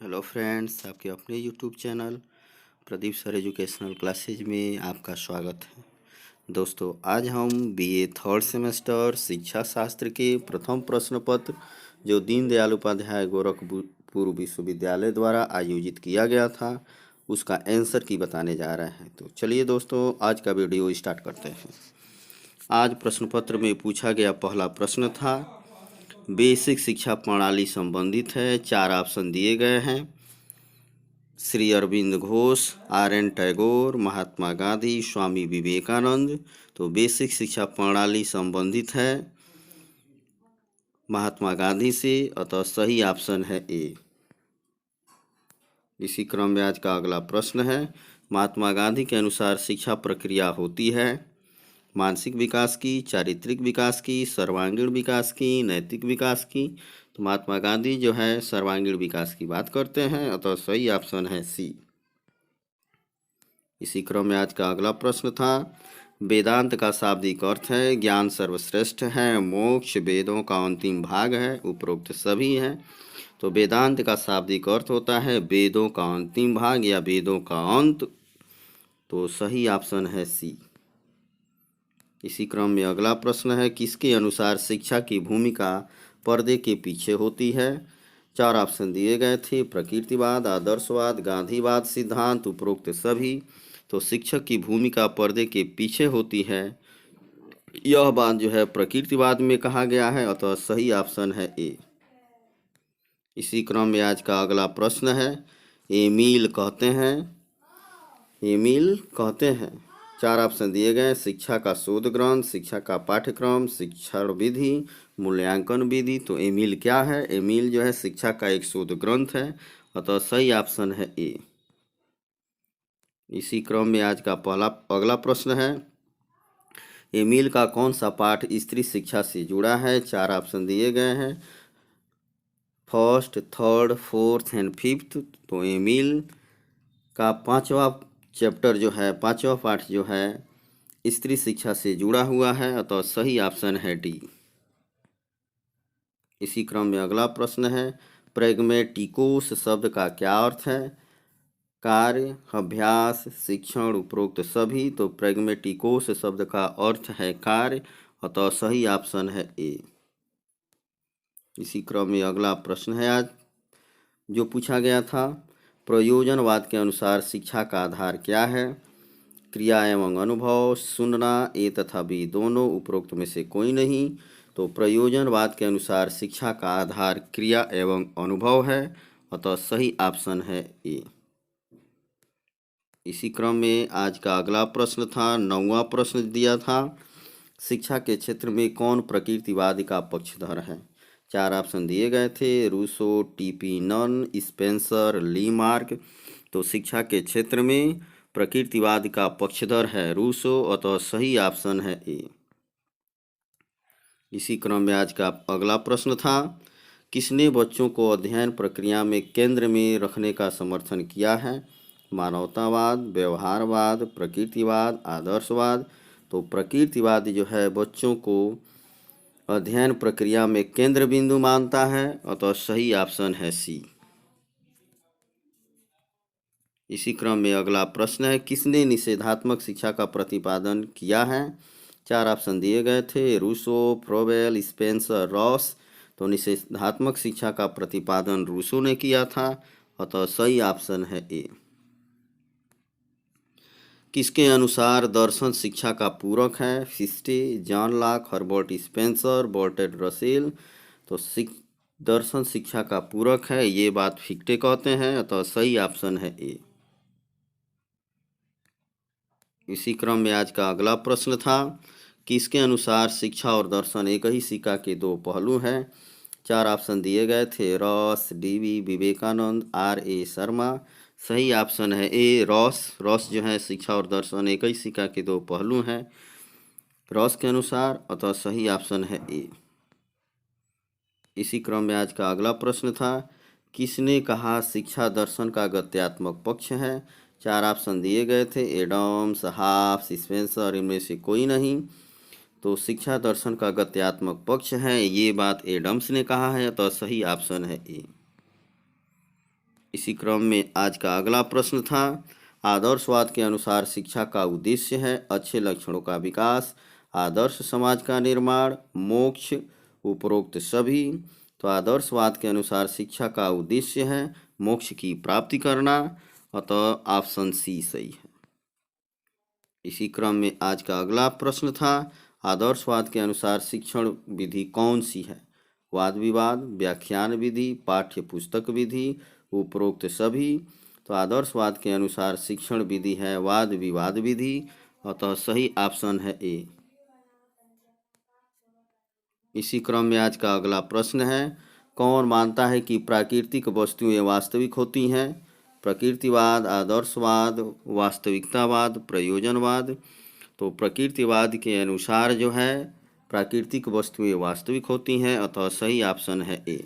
Hello friends, आपके अपने YouTube channel Pradeep sir educational classes में आपका स्वागत है। दोस्तों, आज हम बीए थर्ड सेमेस्टर शिक्षा शास्त्र के प्रथम प्रश्न पत्र जो दीनदयाल उपाध्याय गोरखपुर विश्वविद्यालय द्वारा आयोजित किया गया था उसका आंसर की बताने जा रहे हैं। तो चलिए दोस्तों, आज का वीडियो स्टार्ट करते हैं। आज प्रश्न पत्र में पूछा गया पहला प्रश्न था, बेसिक शिक्षा प्रणाली संबंधित है। 4 ऑप्शन दिए गए हैं, श्री अरविंद घोष, आर.एन. टैगोर, महात्मा गांधी, स्वामी विवेकानंद। तो बेसिक शिक्षा प्रणाली संबंधित है महात्मा गांधी से, अतः सही ऑप्शन है ए। इसी क्रम में आज का अगला प्रश्न है, महात्मा गांधी के अनुसार शिक्षा प्रक्रिया होती है मानसिक विकास की, चारित्रिक विकास की, सर्वांगीण विकास की, नैतिक विकास की। तो महात्मा गांधी जो है सर्वांगीण विकास की बात करते हैं, अतः सही ऑप्शन है सी। इसी क्रम में आज का अगला प्रश्न था, वेदांत का शाब्दिक अर्थ है ज्ञान सर्वश्रेष्ठ है, मोक्ष वेदों का अंतिम भाग है, उपरोक्त सभी है। तो वेदांत का शाब्दिक अर्थ होता है वेदों का अंतिम भाग या वेदों का अंत। तो सही ऑप्शन है सी। इसी क्रम में अगला प्रश्न है, किसके अनुसार शिक्षा की भूमिका पर्दे के पीछे होती है। 4 ऑप्शन दिए गए थे, प्रकृतिवाद, आदर्शवाद, गांधीवाद, सिद्धांत, उपरोक्त सभी। तो शिक्षक की भूमिका पर्दे के पीछे होती है, यह बात जो है प्रकृतिवाद में कहा गया है, अतः सही ऑप्शन है ए। इसी क्रम में आज का अगला प्रश्न है, एमिल कहते हैं 4 ऑप्शन दिए गए, शिक्षा का शोध ग्रंथ, शिक्षा का पाठ्यक्रम, शिक्षण विधि, मूल्यांकन विधि। तो एमिल क्या है? एमिल जो है शिक्षा का एक शोध ग्रंथ है, अतः सही ऑप्शन है ए। इसी क्रम में आज का अगला प्रश्न है, एमिल का कौन सा पाठ स्त्री शिक्षा से जुड़ा है। 4 ऑप्शन दिए गए हैं, first, third, fourth and fifth. तो एमिल का 5वां चैप्टर जो है, 5वां पाठ जो है स्त्री शिक्षा से जुड़ा हुआ है, अतः सही ऑप्शन है डी। इसी क्रम में अगला प्रश्न है, प्रैग्मेटिकोस शब्द का क्या अर्थ है। कार्य, अभ्यास, शिक्षण, उपरोक्त सभी। तो प्रैग्मेटिकोस शब्द का अर्थ है कार्य, अतः सही ऑप्शन है ए। इसी क्रम में अगला प्रश्न है आज जो पूछा गया था, प्रयोजनवाद के अनुसार शिक्षा का आधार क्या है। क्रिया एवं अनुभव, सुनना, ए तथा बी दोनों, उपरोक्त में से कोई नहीं। तो प्रयोजनवाद के अनुसार शिक्षा का आधार क्रिया एवं अनुभव है, अतः सही ऑप्शन है ए। इसी क्रम में आज का अगला प्रश्न था, 9वां प्रश्न दिया था, शिक्षा के क्षेत्र में कौन प्रकृतिवाद का पक्षधर है। 4 ऑप्शन दिए गए थे, रूसो, टीपी नन, स्पेंसर, ली मार्क। तो शिक्षा के क्षेत्र में प्रकृतिवाद का पक्षधर है रूसो, अतः सही ऑप्शन है ए। इसी क्रम में आज का अगला प्रश्न था, किसने बच्चों को अध्ययन प्रक्रिया में केंद्र में रखने का समर्थन किया है। मानवतावाद, व्यवहारवाद, प्रकृतिवाद, आदर्शवाद। तो प्रकृतिवाद जो है बच्चों को अध्ययन प्रक्रिया में केंद्र बिंदु मानता है, अतः सही ऑप्शन है सी। इसी क्रम में अगला प्रश्न है, किसने निषेधात्मक शिक्षा का प्रतिपादन किया है। 4 ऑप्शन दिए गए थे, रूसो, फ्रोवेल, स्पेंसर, रॉस। तो निषेधात्मक शिक्षा का प्रतिपादन रूसो ने किया था, अतः सही ऑप्शन है ए। किसके अनुसार दर्शन शिक्षा का पूरक है। Fichte, John Locke, Herbert Spencer, Bertrand Russell. तो दर्शन शिक्षा का पूरक है, ये बात फिक्टे कहते हैं, अतः सही ऑप्शन है ए। इसी क्रम में आज का अगला प्रश्न था, किसके अनुसार शिक्षा और दर्शन एक ही सिक्का के 2 पहलू हैं। 4 ऑप्शन दिए गए थे, Ross, Dewey Vivekananda, R A. Sharma. सही ऑप्शन है ए, रॉस जो है शिक्षा और दर्शन एक ही सिक्का के 2 पहलू हैं रॉस के अनुसार, अतः सही ऑप्शन है ए। इसी क्रम में आज का अगला प्रश्न था, किसने कहा शिक्षा दर्शन का गत्यात्मक पक्ष है। 4 ऑप्शन दिए गए थे, एडम्स, हाफ्स, स्पेंसर, इनमें से कोई नहीं। तो शिक्षा दर्शन का गत्यात्मक पक्ष है, ये बात एडम्स ने कहा है, तो सही ऑप्शन है ए। इसी क्रम में आज का अगला प्रश्न था, आदर्शवाद के अनुसार शिक्षा का उद्देश्य है अच्छे लक्षणों का विकास, आदर्श समाज का निर्माण, मोक्ष, उपरोक्त सभी। तो आदर्शवाद के अनुसार शिक्षा का उद्देश्य है मोक्ष की प्राप्ति करना, अतः ऑप्शन सी सही है। इसी क्रम में आज का अगला प्रश्न था, आदर्शवाद के अनुसार शिक्षण विधि कौन सी है? वाद विवाद, व्याख्यान विधि, पाठ्य पुस्तक विधि, उपरोक्त सभी। तो आदर्शवाद के अनुसार शिक्षण विधि है वाद विवाद विधि, अतः सही ऑप्शन है ए। इसी क्रम में आज का अगला प्रश्न है, कौन मानता है कि प्राकृतिक वस्तुएं वास्तविक होती हैं? प्रकृतिवाद, आदर्शवाद, वास्तविकतावाद, प्रयोजनवाद। तो प्रकृतिवाद के अनुसार जो है प्राकृतिक वस्तुएं वास्तविक होती हैं, अतः सही ऑप्शन है ए।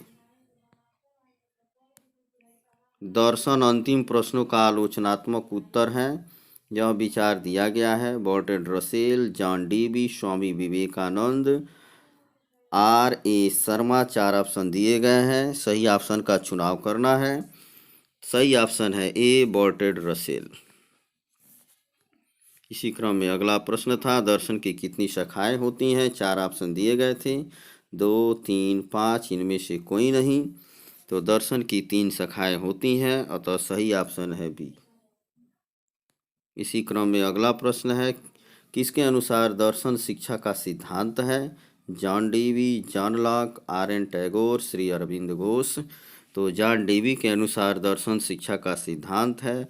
दर्शन अंतिम प्रश्नों का आलोचनात्मक उत्तर है। यह विचार दिया गया है Bertrand Russell, John Dewey, Swami Vivekananda, R A Sharma. 4 option दिए गए हैं, सही ऑप्शन का चुनाव करना है। सही ऑप्शन है ए बर्ट्रैंड रसेल। इसी क्रम में अगला प्रश्न था, दर्शन की कितनी शाखाएं होती हैं? 4 ऑप्शन दिए गए थे, 2, 3, 5, इनमें से कोई नहीं। तो दर्शन की 3 शाखाएं होती हैं, अतः सही ऑप्शन है बी। इसी क्रम में अगला प्रश्न है, किसके अनुसार दर्शन शिक्षा का सिद्धांत है? John Dewey, John Locke, R N Tagore, Shri Aurobindo Ghosh. तो जॉन डीवी के अनुसार दर्शन शिक्षा का सिद्धांत है,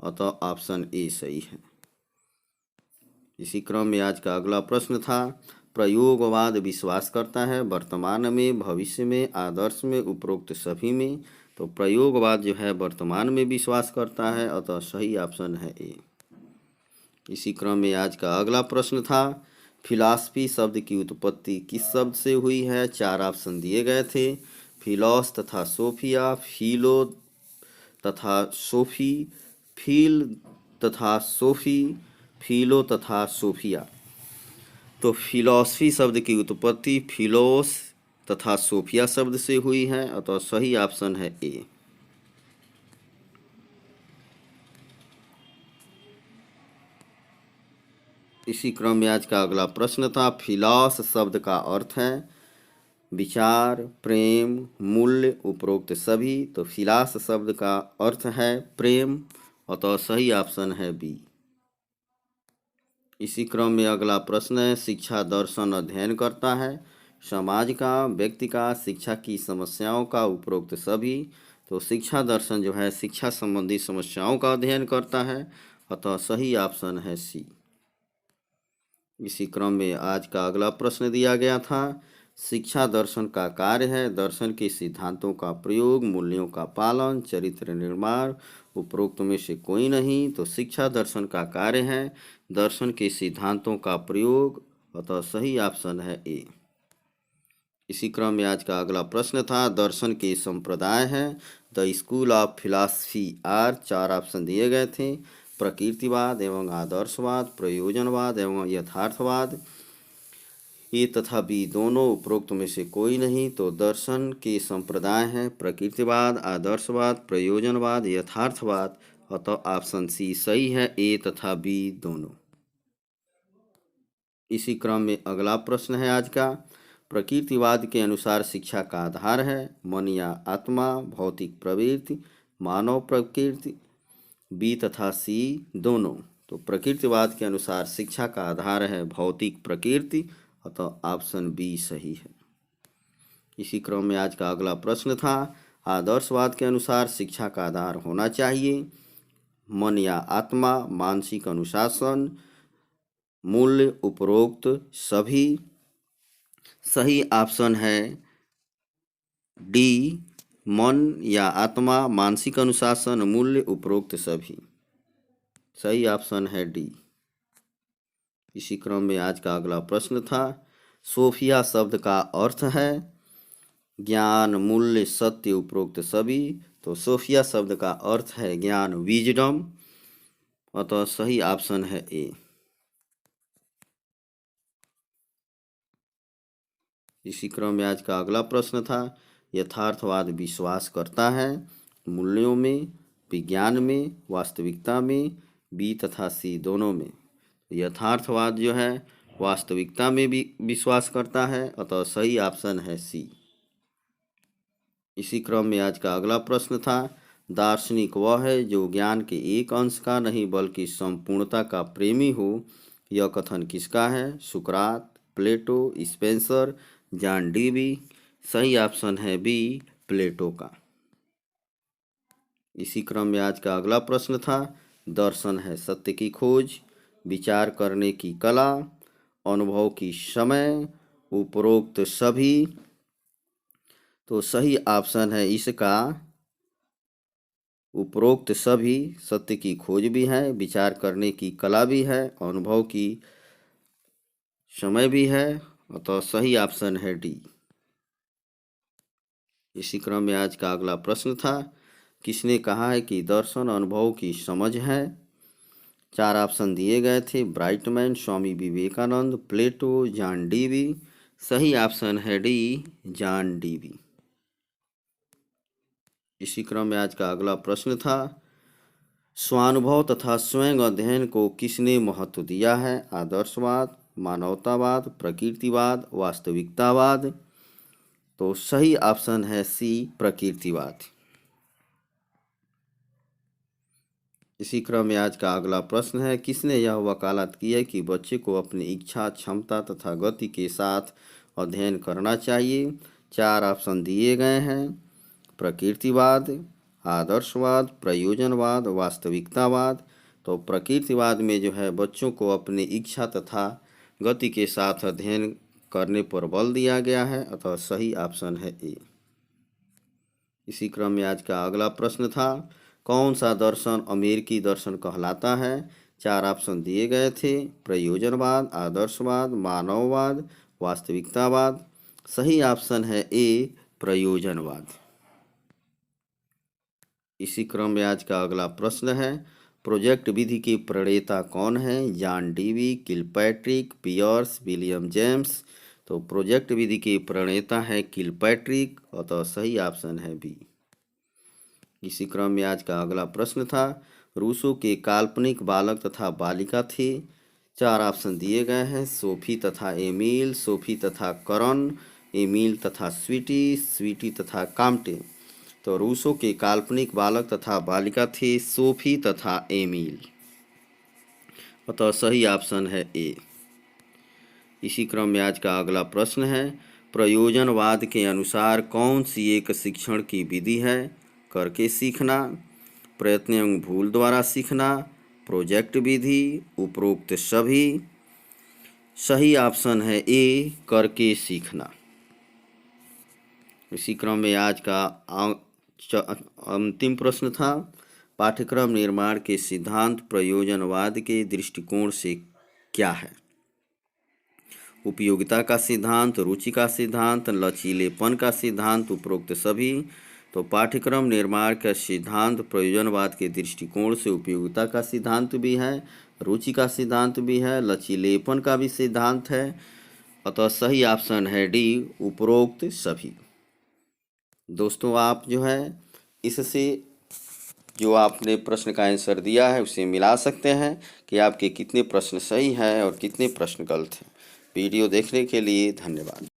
अतः ऑप्शन ए सही है। इसी क्रम में आज का अगला प्रश्न था, प्रयोगवाद विश्वास करता है वर्तमान में, भविष्य में, आदर्श में, उपरोक्त सभी में। तो प्रयोगवाद जो है वर्तमान में विश्वास करता है, अतः सही ऑप्शन है ए। इसी क्रम में आज का अगला प्रश्न था, फिलॉसफी शब्द की उत्पत्ति किस शब्द से हुई है? 4 ऑप्शन दिए गए थे, फिलॉस तथा सोफिया, फिलो तथा सोफी, फिल तथा सोफी, फिलो तथा सोफिया। तो फिलॉसफी शब्द की उत्पत्ति फिलोस तथा सोफिया शब्द से हुई है, अतः सही ऑप्शन है ए। इसी क्रम में आज का अगला प्रश्न था, फिलॉस शब्द का अर्थ है विचार, प्रेम, मूल्य, उपरोक्त सभी। तो फिलॉस शब्द का अर्थ है प्रेम, अतः सही ऑप्शन है बी। इसी क्रम में अगला प्रश्न है, शिक्षा दर्शन अध्ययन करता है समाज का, व्यक्ति का, शिक्षा की समस्याओं का, उपरोक्त सभी। तो शिक्षा दर्शन जो है शिक्षा संबंधी समस्याओं का अध्ययन करता है, अतः सही ऑप्शन है सी। इसी क्रम में आज का अगला प्रश्न दिया गया था, शिक्षा दर्शन का कार्य है दर्शन के सिद्धांतों का प्रयोग, मूल्यों का पालन, चरित्र निर्माण, उपरोक्त में से कोई नहीं। तो शिक्षा दर्शन का कार्य है दर्शन के सिद्धांतों का प्रयोग, अतः सही ऑप्शन है ए। इसी क्रम में आज का अगला प्रश्न था, दर्शन के संप्रदाय हैं the school of philosophy are. 4 option दिए गए थे, प्रकृतिवाद एवं आदर्शवाद, प्रयोजनवाद एवं यथार्थवाद। ए तथा बी दोनों, उपरोक्त में से कोई नहीं। तो दर्शन के संप्रदाय हैं प्रकृतिवाद, आदर्शवाद, प्रयोजनवाद, यथार्थवाद, अतः ऑप्शन सी सही है, ए तथा बी दोनों। इसी क्रम में अगला प्रश्न है आज का, प्रकृतिवाद के अनुसार शिक्षा का आधार है मन या आत्मा, भौतिक प्रवृत्ति, मानव प्रकृति, बी तथा सी दोनों। तो प्रकृतिवाद के अनुसार शिक्षा का आधार है भौतिक प्रकृति, अतः ऑप्शन बी सही है। इसी क्रम में आज का अगला प्रश्न था, आदर्शवाद के अनुसार शिक्षा का आधार होना चाहिए मन या आत्मा, मानसिक अनुशासन, मूल्य, उपरोक्त सभी। सही ऑप्शन है डी, मन या आत्मा, मानसिक अनुशासन, मूल्य, उपरोक्त सभी। सही ऑप्शन है डी। इसी क्रम में आज का अगला प्रश्न था, सोफिया शब्द का अर्थ है ज्ञान, मूल्य, सत्य, उपरोक्त सभी। तो सोफिया शब्द का अर्थ है ज्ञान, विजडम, अतः सही ऑप्शन है ए। इसी क्रम में आज का अगला प्रश्न था, यथार्थवाद विश्वास करता है मूल्यों में, विज्ञान में, वास्तविकता में, बी तथा सी दोनों में। यथार्थवाद जो है वास्तविकता में भी विश्वास करता है, अतः सही ऑप्शन है सी। इसी क्रम में आज का अगला प्रश्न था, दार्शनिक वह है जो ज्ञान के एक अंश का नहीं बल्कि संपूर्णता का प्रेमी हो। यह कथन किसका है? सुकरात, प्लेटो, स्पेंसर, जॉन डीवी। सही ऑप्शन है बी, प्लेटो का। इसी क्रम में आज का अगला प्रश्न था, दर्शन है सत्य की खोज, विचार करने की कला, अनुभव की समय, उपरोक्त सभी। तो सही ऑप्शन है इसका उपरोक्त सभी। सत्य की खोज भी है, विचार करने की कला भी है, अनुभव की समय भी है, अतः सही ऑप्शन है डी। इसी क्रम में आज का अगला प्रश्न था, किसने कहा है कि दर्शन अनुभव की समझ है? 4 ऑप्शन दिए गए थे, ब्राइटमैन, स्वामी विवेकानंद, प्लेटो, जॉन डीवी। सही ऑप्शन है डी, जॉन डीवी। इसी क्रम में आज का अगला प्रश्न था, स्वानुभव तथा स्वयं अध्ययन को किसने महत्व दिया है? आदर्शवाद, मानवतावाद, प्रकृतिवाद, वास्तविकतावाद। तो सही ऑप्शन है सी, प्रकृतिवाद। इसी क्रम में आज का अगला प्रश्न है, किसने यह वकालत की है कि बच्चे को अपनी इच्छा, क्षमता तथा गति के साथ अध्ययन करना चाहिए? 4 ऑप्शन दिए गए हैं, प्रकृतिवाद, आदर्शवाद, प्रयोजनवाद, वास्तविकतावाद। तो प्रकृतिवाद में जो है बच्चों को अपनी इच्छा तथा गति के साथ अध्ययन करने पर बल दिया गया है, अतः सही ऑप्शन है ए। इसी क्रम में आज का अगला प्रश्न था, कौन सा दर्शन अमेरिकी दर्शन कहलाता है? 4 ऑप्शन दिए गए थे, प्रयोजनवाद, आदर्शवाद, मानववाद, वास्तविकतावाद। सही ऑप्शन है ए, प्रयोजनवाद। इसी क्रम में आज का अगला प्रश्न है, प्रोजेक्ट विधि के प्रणेता कौन है? John Dewey, Kilpatrick, Peirce, William James. तो प्रोजेक्ट विधि के प्रणेता है किलपैट्रिक, अतः सही ऑप्शन है बी। इसी क्रम में आज का अगला प्रश्न था, रूसो के काल्पनिक बालक तथा बालिका थे? 4 ऑप्शन दिए गए हैं, सोफी तथा एमिल, सोफी तथा करन, एमिल तथा स्वीटी, स्वीटी तथा काम्टे। तो रूसो के काल्पनिक बालक तथा बालिका थे सोफी तथा एमिल, अतः सही ऑप्शन है ए। इसी क्रम में आज का अगला प्रश्न है, प्रयोजनवाद के अनुसार कौन सी एक शिक्षण की विधि है? करके सीखना, प्रयत्न एवं भूल द्वारा सीखना, प्रोजेक्ट विधि, उपरोक्त सभी। सही ऑप्शन है ए, करके सीखना। इसी क्रम में आज का अंतिम प्रश्न था, पाठ्यक्रम निर्माण के सिद्धांत प्रयोजनवाद के दृष्टिकोण से क्या है? उपयोगिता का सिद्धांत, रुचि का सिद्धांत, लचीलेपन का सिद्धांत, उपरोक्त सभी। तो पाठ्यक्रम निर्माण का सिद्धांत प्रयोजनवाद के दृष्टिकोण से उपयोगिता का सिद्धांत भी है, रुचि का सिद्धांत भी है, लचीलेपन का भी सिद्धांत है, अतः सही ऑप्शन है डी, उपरोक्त सभी। दोस्तों, आप जो है इससे जो आपने प्रश्न का आंसर दिया है उसे मिला सकते हैं कि आपके कितने प्रश्न सही हैं और कितने प्रश्न गलत हैं। वीडियो देखने के लिए धन्यवाद।